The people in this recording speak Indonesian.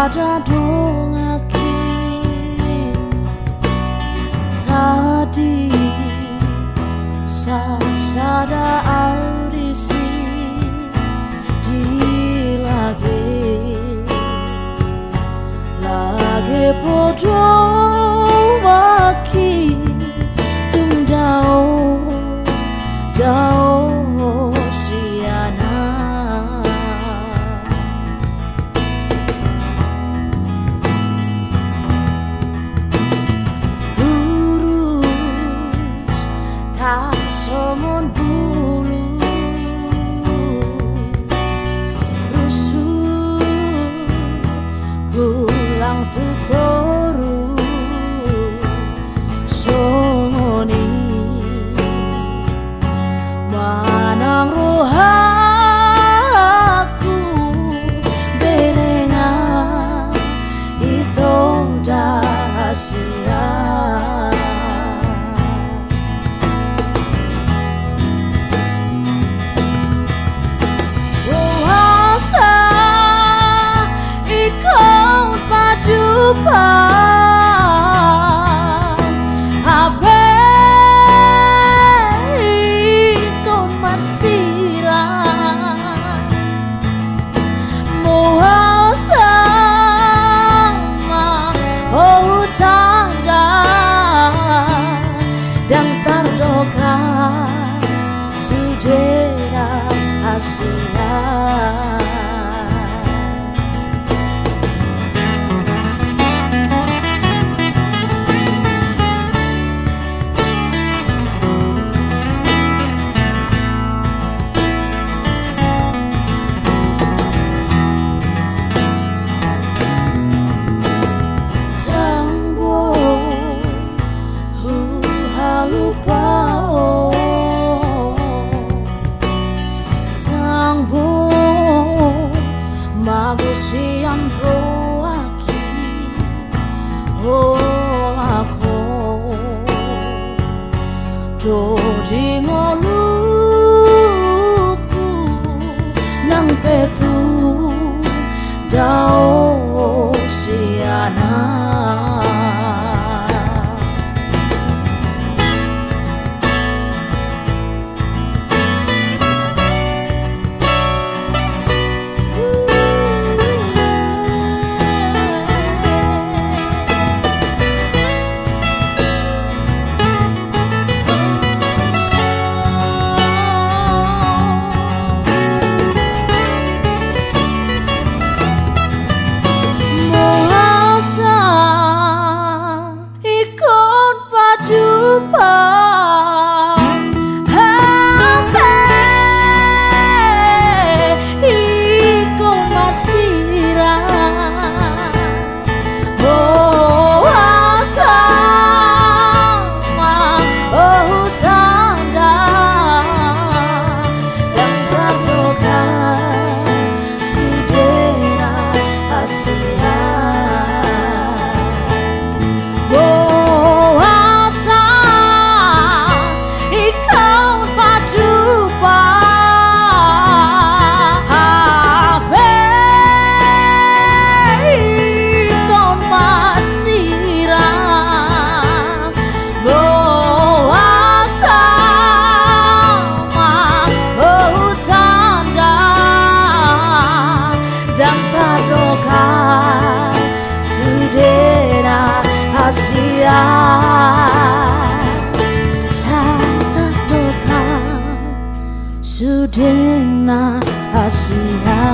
Sada dongake tadi sada audisi di lagi podo waki tung dao siana lurus tak somon bulu rusuh kulang tutoru songoni manang rohaku berenga itu dahasia jumpa apa kau marsirang mau sama oh tanda dan terdoka sudah asia. Siang roaki olako dodi ngoluku nang petu dao siana. Asia jatah doka sudena Asia.